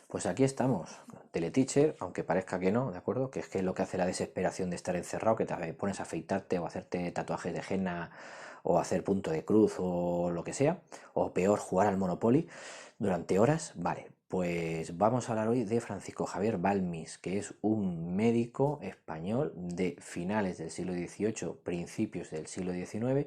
Pues aquí estamos, Teleteacher, aunque parezca que no, ¿de acuerdo? Que es que lo que hace la desesperación de estar encerrado, que te pones a afeitarte o hacerte tatuajes de henna o hacer punto de cruz o lo que sea, o peor, jugar al Monopoly durante horas. Vale, pues vamos a hablar hoy de Francisco Javier Balmis, que es un médico español de finales del siglo XVIII, principios del siglo XIX,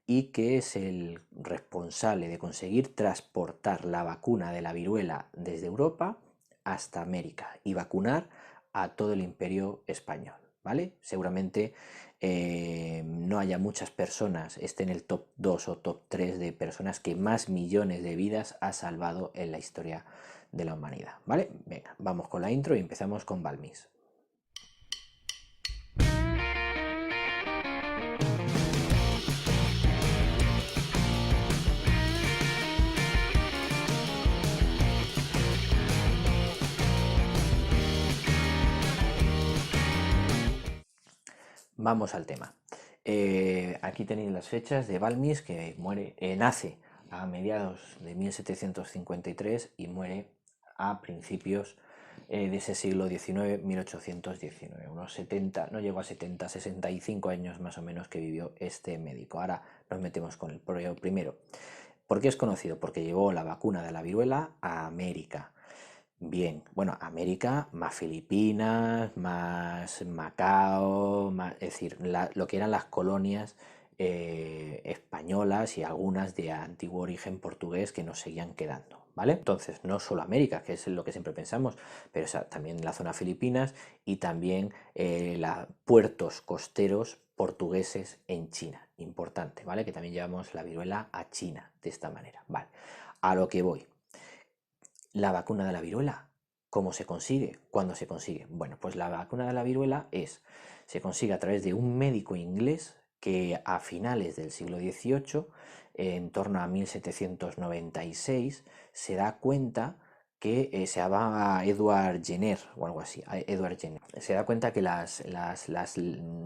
y que es el responsable de conseguir transportar la vacuna de la viruela desde Europa hasta América y vacunar a todo el imperio español, ¿vale? Seguramente no haya muchas personas, esté en el top 2 o top 3 de personas que más millones de vidas ha salvado en la historia de la humanidad, ¿vale? Venga, vamos con la intro y empezamos con Balmis. Vamos al tema. Aquí tenéis las fechas de Balmis, que nace a mediados de 1753 y muere a principios de ese siglo XIX, 1819. Unos 70, no llegó a 70, 65 años más o menos que vivió este médico. Ahora nos metemos con el primero. ¿Por qué es conocido? Porque llevó la vacuna de la viruela a América. Bien, bueno, América, más Filipinas, más Macao, es decir, lo que eran las colonias españolas y algunas de antiguo origen portugués que nos seguían quedando, ¿vale? Entonces, no solo América, que es lo que siempre pensamos, pero también la zona Filipinas y también puertos costeros portugueses en China, importante, ¿vale? Que también llevamos la viruela a China de esta manera, ¿vale? A lo que voy. La vacuna de la viruela, ¿cómo se consigue? ¿Cuándo se consigue? Bueno, pues la vacuna de la viruela se consigue a través de un médico inglés que a finales del siglo XVIII, en torno a 1796, se da cuenta que se llamaba Edward Jenner o algo así, Edward Jenner. Se da cuenta que las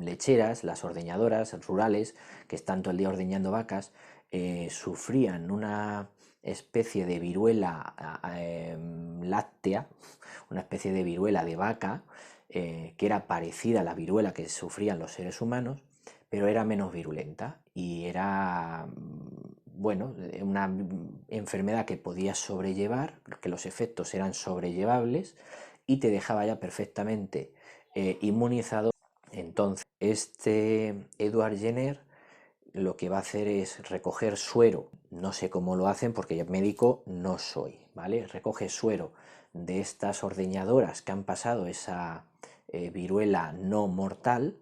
lecheras, las ordeñadoras rurales, que están todo el día ordeñando vacas, sufrían una especie de viruela láctea, una especie de viruela de vaca, que era parecida a la viruela que sufrían los seres humanos, pero era menos virulenta y era, bueno, una enfermedad que podías sobrellevar, que los efectos eran sobrellevables y te dejaba ya perfectamente inmunizado. Entonces, este Edward Jenner lo que va a hacer es recoger suero, no sé cómo lo hacen porque yo médico no soy, ¿vale? Recoge suero de estas ordeñadoras que han pasado esa viruela no mortal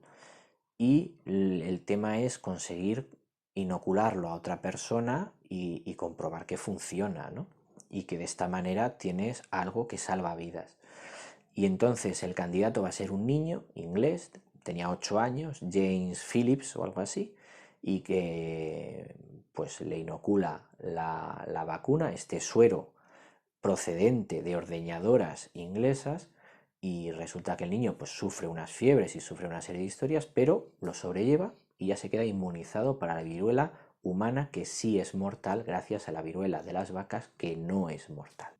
y el tema es conseguir inocularlo a otra persona y comprobar que funciona, ¿no? Y que de esta manera tienes algo que salva vidas. Y entonces el candidato va a ser un niño inglés, tenía 8 años, James Phillips o algo así, y que pues le inocula la vacuna, este suero procedente de ordeñadoras inglesas, y resulta que el niño pues sufre unas fiebres y sufre una serie de historias, pero lo sobrelleva y ya se queda inmunizado para la viruela humana, que sí es mortal, gracias a la viruela de las vacas, que no es mortal.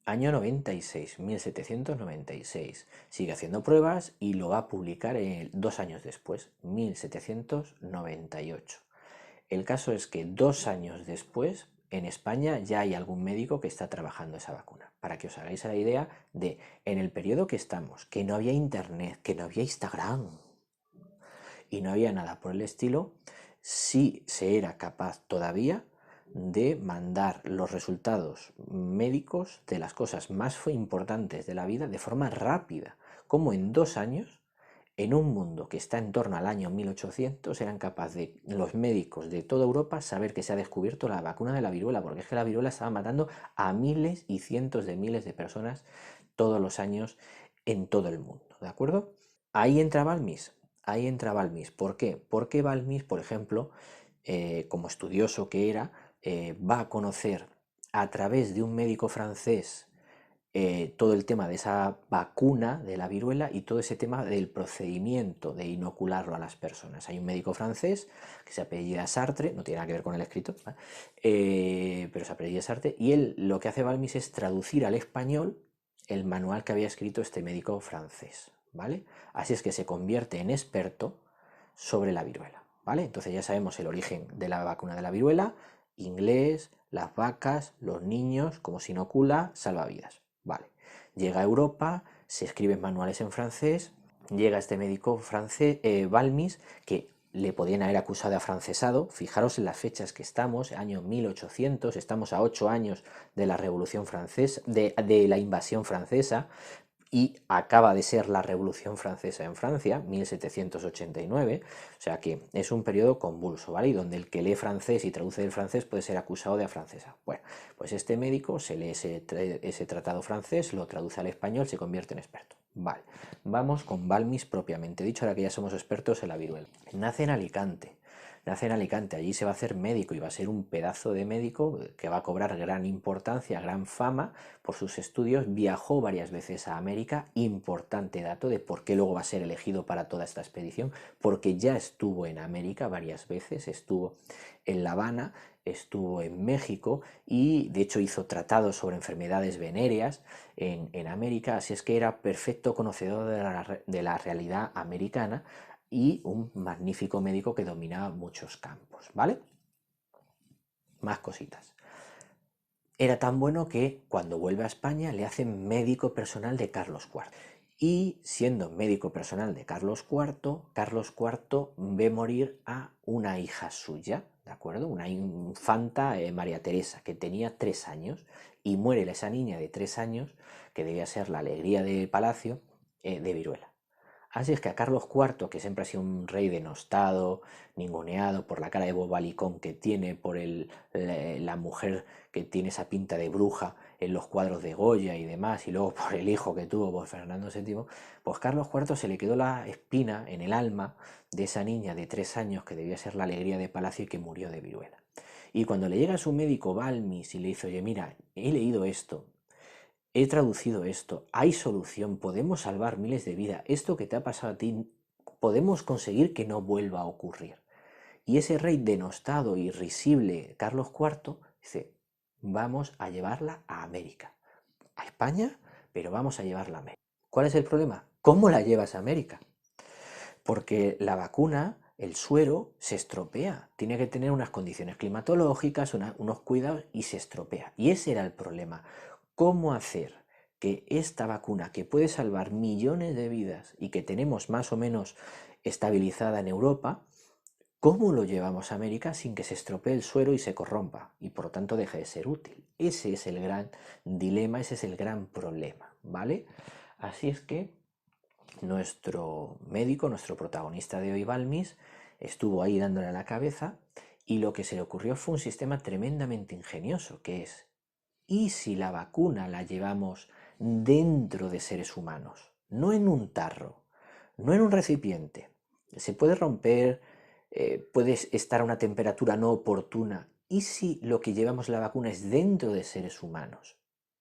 Año 96, 1796. Sigue haciendo pruebas y lo va a publicar 2 años después, 1798. El caso es que 2 años después, en España ya hay algún médico que está trabajando esa vacuna. Para que os hagáis la idea de, en el periodo que estamos, que no había internet, que no había Instagram y no había nada por el estilo, sí se era capaz todavía de mandar los resultados médicos de las cosas más importantes de la vida de forma rápida, como en 2 años, en un mundo que está en torno al año 1800, eran capaces de los médicos de toda Europa saber que se ha descubierto la vacuna de la viruela, porque es que la viruela estaba matando a miles y cientos de miles de personas todos los años en todo el mundo, ¿de acuerdo? Ahí entra Balmis, ahí entra Balmis. ¿Por qué? Porque Balmis, por ejemplo, como estudioso que era, va a conocer a través de un médico francés todo el tema de esa vacuna de la viruela y todo ese tema del procedimiento de inocularlo a las personas. Hay un médico francés que se apellida Sartre, no tiene nada que ver con el escrito, ¿vale? Pero se apellida Sartre, y él lo que hace Balmis es traducir al español el manual que había escrito este médico francés, ¿vale? Así es que se convierte en experto sobre la viruela, ¿vale? Entonces ya sabemos el origen de la vacuna de la viruela, inglés, las vacas, los niños, cómo se inocula, salvavidas, ¿vale? Llega a Europa, se escriben manuales en francés, llega este médico francés, Balmis, que le podían haber acusado de afrancesado. Fijaros en las fechas que estamos, año 1800, estamos a 8 años de la Revolución Francesa, de la invasión francesa, y acaba de ser la Revolución Francesa en Francia, 1789, o sea que es un periodo convulso, ¿vale? Y donde el que lee francés y traduce del francés puede ser acusado de afrancesado. Bueno, pues este médico se lee ese tratado francés, lo traduce al español, se convierte en experto. Vale, vamos con Balmis propiamente dicho, ahora que ya somos expertos en la viruela. Nace en Alicante. Nace en Alicante, allí se va a hacer médico y va a ser un pedazo de médico que va a cobrar gran importancia, gran fama por sus estudios. Viajó varias veces a América, importante dato de por qué luego va a ser elegido para toda esta expedición, porque ya estuvo en América varias veces, estuvo en La Habana, estuvo en México y de hecho hizo tratados sobre enfermedades venéreas en América, así es que era perfecto conocedor de la realidad americana y un magnífico médico que dominaba muchos campos, ¿vale? Más cositas. Era tan bueno que cuando vuelve a España le hacen médico personal de Carlos IV. Y siendo médico personal de Carlos IV ve morir a una hija suya, ¿de acuerdo? Una infanta, María Teresa, que tenía 3 años, y muere esa niña de 3 años, que debía ser la alegría de palacio, de viruela. Así es que a Carlos IV, que siempre ha sido un rey denostado, ninguneado por la cara de bobalicón que tiene, por la mujer que tiene esa pinta de bruja en los cuadros de Goya y demás, y luego por el hijo que tuvo, por Fernando VII, pues Carlos IV se le quedó la espina en el alma de esa niña de 3 años que debía ser la alegría de palacio y que murió de viruela. Y cuando le llega su médico Balmis y le dice, oye, mira, he leído esto, he traducido esto, hay solución, podemos salvar miles de vidas, esto que te ha pasado a ti, podemos conseguir que no vuelva a ocurrir. Y ese rey denostado y risible, Carlos IV, dice, vamos a llevarla a América, a España, pero vamos a llevarla a América. ¿Cuál es el problema? ¿Cómo la llevas a América? Porque la vacuna, el suero, se estropea, tiene que tener unas condiciones climatológicas, unos cuidados y se estropea. Y ese era el problema. ¿Cómo hacer que esta vacuna, que puede salvar millones de vidas y que tenemos más o menos estabilizada en Europa, cómo lo llevamos a América sin que se estropee el suero y se corrompa y por lo tanto deje de ser útil? Ese es el gran dilema, ese es el gran problema, ¿vale? Así es que nuestro médico, nuestro protagonista de hoy, Balmis, estuvo ahí dándole a la cabeza y lo que se le ocurrió fue un sistema tremendamente ingenioso, que es, ¿y si la vacuna la llevamos dentro de seres humanos? No en un tarro, no en un recipiente. Se puede romper, puede estar a una temperatura no oportuna. ¿Y si lo que llevamos la vacuna es dentro de seres humanos?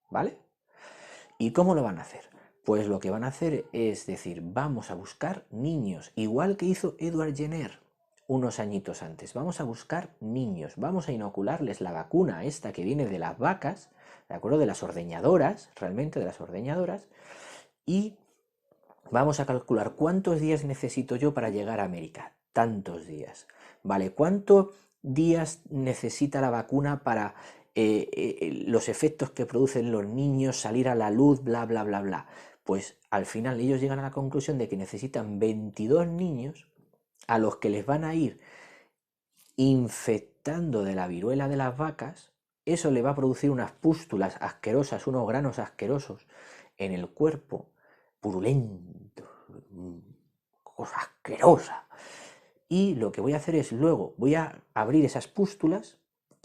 ¿Vale? ¿Y cómo lo van a hacer? Pues lo que van a hacer es decir, vamos a buscar niños, igual que hizo Edward Jenner unos añitos antes. Vamos a buscar niños, vamos a inocularles la vacuna esta que viene de las vacas, ¿de acuerdo? De las ordeñadoras, realmente de las ordeñadoras, y vamos a calcular cuántos días necesito yo para llegar a América. Tantos días. Vale, ¿cuántos días necesita la vacuna para los efectos que producen los niños, salir a la luz, bla, bla, bla, bla? Pues al final ellos llegan a la conclusión de que necesitan 22 niños a los que les van a ir infectando de la viruela de las vacas. Eso le va a producir unas pústulas asquerosas, unos granos asquerosos en el cuerpo, purulento, cosa asquerosa. Y lo que voy a hacer es luego, voy a abrir esas pústulas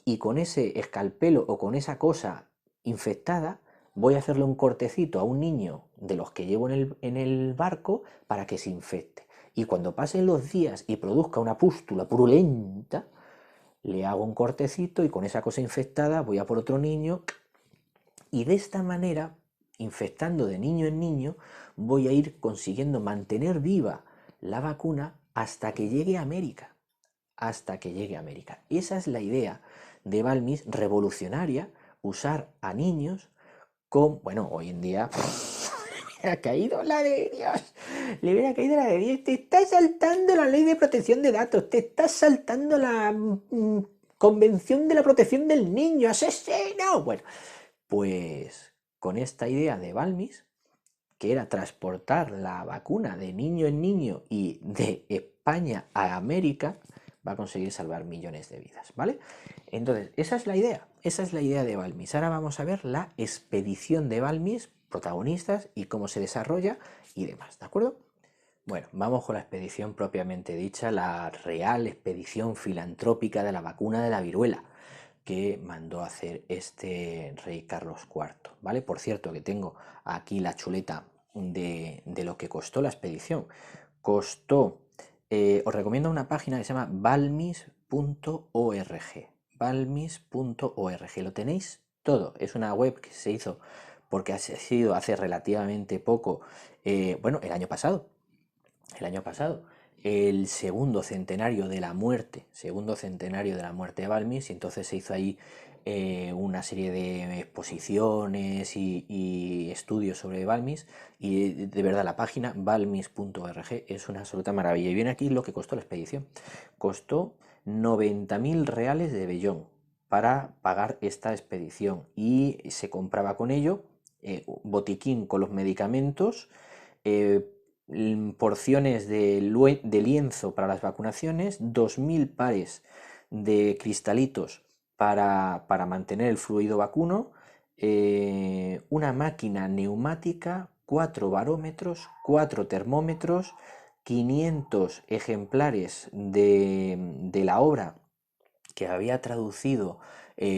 y con ese escalpelo o con esa cosa infectada, voy a hacerle un cortecito a un niño de los que llevo en el barco para que se infecte. Y cuando pasen los días y produzca una pústula purulenta, le hago un cortecito y con esa cosa infectada voy a por otro niño. Y de esta manera, infectando de niño en niño, voy a ir consiguiendo mantener viva la vacuna hasta que llegue a América. Hasta que llegue a América. Esa es la idea de Balmis, revolucionaria, usar a niños bueno, hoy en día le hubiera caído la de Dios, le hubiera caído la de Dios, te estás saltando la ley de protección de datos, te estás saltando la Convención de la Protección del Niño, asesino. Bueno, pues con esta idea de Balmis, que era transportar la vacuna de niño en niño y de España a América, va a conseguir salvar millones de vidas, ¿vale? Entonces, esa es la idea de Balmis. Ahora vamos a ver la expedición de Balmis, protagonistas y cómo se desarrolla y demás, ¿de acuerdo? Bueno, vamos con la expedición propiamente dicha, la real expedición filantrópica de la vacuna de la viruela que mandó a hacer este rey Carlos IV, ¿vale? Por cierto, que tengo aquí la chuleta de lo que costó la expedición. Costó, os recomiendo una página que se llama balmis.org, balmis.org, lo tenéis todo, es una web que se hizo porque ha sido hace relativamente poco, bueno, el año pasado, el segundo centenario de la muerte, de Balmis, y entonces se hizo ahí una serie de exposiciones y estudios sobre Balmis, y de verdad la página balmis.org es una absoluta maravilla. Y viene aquí lo que costó la expedición. Costó 90.000 reales de vellón para pagar esta expedición, y se compraba con ello botiquín con los medicamentos, eh, porciones de lienzo para las vacunaciones, 2.000 pares de cristalitos para mantener el fluido vacuno, una máquina neumática, 4 barómetros, 4 termómetros, 500 ejemplares de la obra que había traducido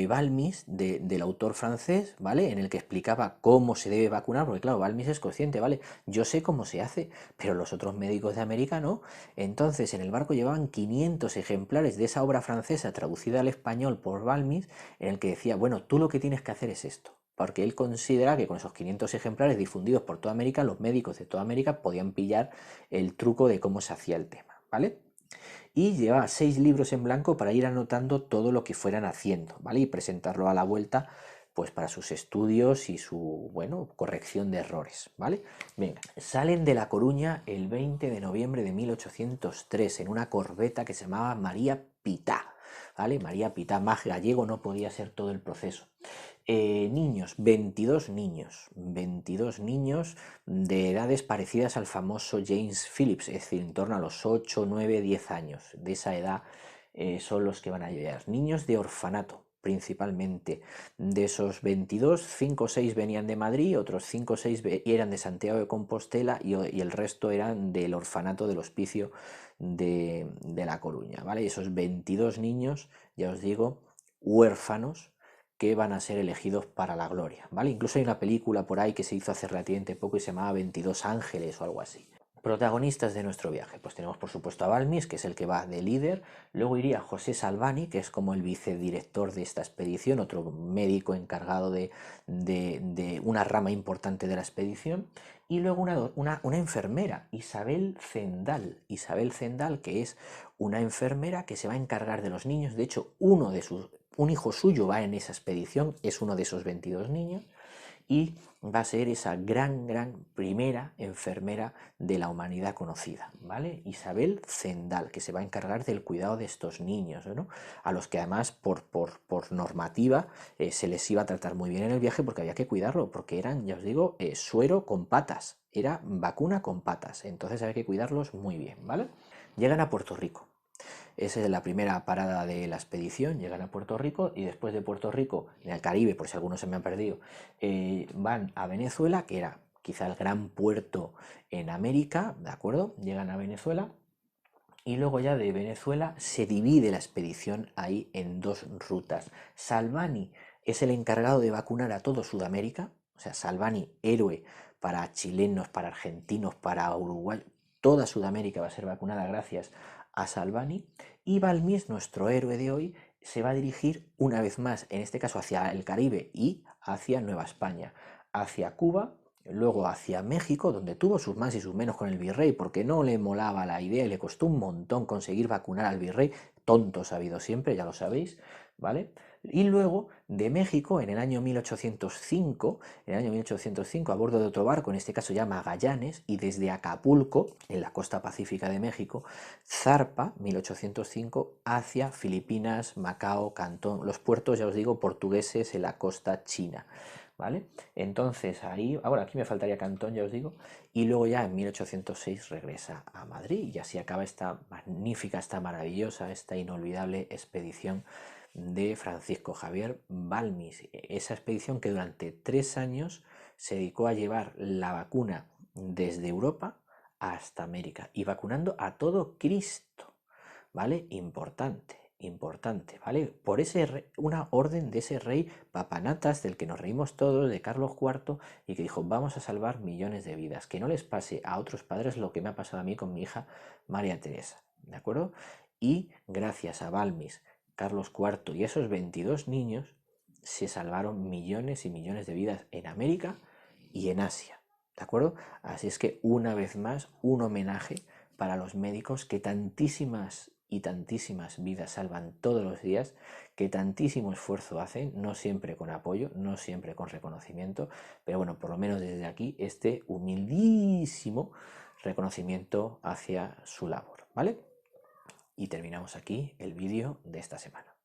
Balmis del autor francés, ¿vale? En el que explicaba cómo se debe vacunar, porque claro, Balmis es consciente, ¿vale? Yo sé cómo se hace, pero los otros médicos de América no. Entonces, en el barco llevaban 500 ejemplares de esa obra francesa traducida al español por Balmis, en el que decía, bueno, tú lo que tienes que hacer es esto. Porque él considera que con esos 500 ejemplares difundidos por toda América, los médicos de toda América podían pillar el truco de cómo se hacía el tema, ¿vale? Y llevaba 6 libros en blanco para ir anotando todo lo que fueran haciendo, ¿vale? Y presentarlo a la vuelta, pues para sus estudios y su, bueno, corrección de errores, ¿vale? Venga, salen de La Coruña el 20 de noviembre de 1803 en una corbeta que se llamaba María Pitá, ¿vale? María Pitá, más gallego no podía ser todo el proceso. Niños, 22 niños, 22 niños de edades parecidas al famoso James Phillips, es decir, en torno a los 8, 9, 10 años. De esa edad son los que van a llegar. Niños de orfanato, principalmente. De esos 22, 5 o 6 venían de Madrid, otros 5 o 6 eran de Santiago de Compostela y el resto eran del orfanato del Hospicio de La Coruña, ¿vale? Y esos 22 niños, ya os digo, huérfanos, que van a ser elegidos para la gloria, ¿vale? Incluso hay una película por ahí que se hizo hace relativamente poco y se llamaba 22 ángeles o algo así. Protagonistas de nuestro viaje, pues tenemos por supuesto a Balmis, que es el que va de líder, luego iría José Salvani, que es como el vicedirector de esta expedición, otro médico encargado de una rama importante de la expedición, y luego una enfermera, Isabel Zendal, que es una enfermera que se va a encargar de los niños. De hecho, un hijo suyo va en esa expedición, es uno de esos 22 niños, y va a ser esa gran primera enfermera de la humanidad conocida, ¿vale? Isabel Zendal, que se va a encargar del cuidado de estos niños, ¿no? A los que además por normativa se les iba a tratar muy bien en el viaje porque había que cuidarlo, porque eran, ya os digo, suero con patas, era vacuna con patas, entonces había que cuidarlos muy bien, ¿vale? Llegan a Puerto Rico. Esa es la primera parada de la expedición, llegan a Puerto Rico y después de Puerto Rico, en el Caribe, por si algunos se me han perdido, van a Venezuela, que era quizá el gran puerto en América, ¿de acuerdo? Llegan a Venezuela y luego ya de Venezuela se divide la expedición ahí en 2 rutas. Salvani es el encargado de vacunar a todo Sudamérica, o sea, Salvani, héroe para chilenos, para argentinos, para Uruguay, toda Sudamérica va a ser vacunada gracias a Salvani, y Balmis, nuestro héroe de hoy, se va a dirigir una vez más, en este caso hacia el Caribe y hacia Nueva España, hacia Cuba, luego hacia México, donde tuvo sus más y sus menos con el virrey, porque no le molaba la idea y le costó un montón conseguir vacunar al virrey, tontos ha habido siempre, ya lo sabéis, ¿vale? Y luego de México, en el año 1805, a bordo de otro barco, en este caso ya Magallanes, y desde Acapulco, en la costa pacífica de México, zarpa 1805 hacia Filipinas, Macao, Cantón, los puertos, ya os digo, portugueses en la costa china. ¿Vale? Entonces ahí, ahora aquí me faltaría Cantón, ya os digo, y luego ya en 1806 regresa a Madrid y así acaba esta magnífica, esta maravillosa, esta inolvidable expedición de Francisco Javier Balmis. Esa expedición que durante 3 años se dedicó a llevar la vacuna desde Europa hasta América y vacunando a todo Cristo, ¿vale? Importante, importante, ¿vale? Por una orden de ese rey papanatas del que nos reímos todos, de Carlos IV, y que dijo, vamos a salvar millones de vidas, que no les pase a otros padres lo que me ha pasado a mí con mi hija María Teresa, ¿de acuerdo? Y gracias a Balmis, Carlos IV y esos 22 niños, se salvaron millones y millones de vidas en América y en Asia, ¿de acuerdo? Así es que una vez más, un homenaje para los médicos que tantísimas y tantísimas vidas salvan todos los días, que tantísimo esfuerzo hacen, no siempre con apoyo, no siempre con reconocimiento, pero bueno, por lo menos desde aquí este humildísimo reconocimiento hacia su labor, ¿vale? Y terminamos aquí el vídeo de esta semana.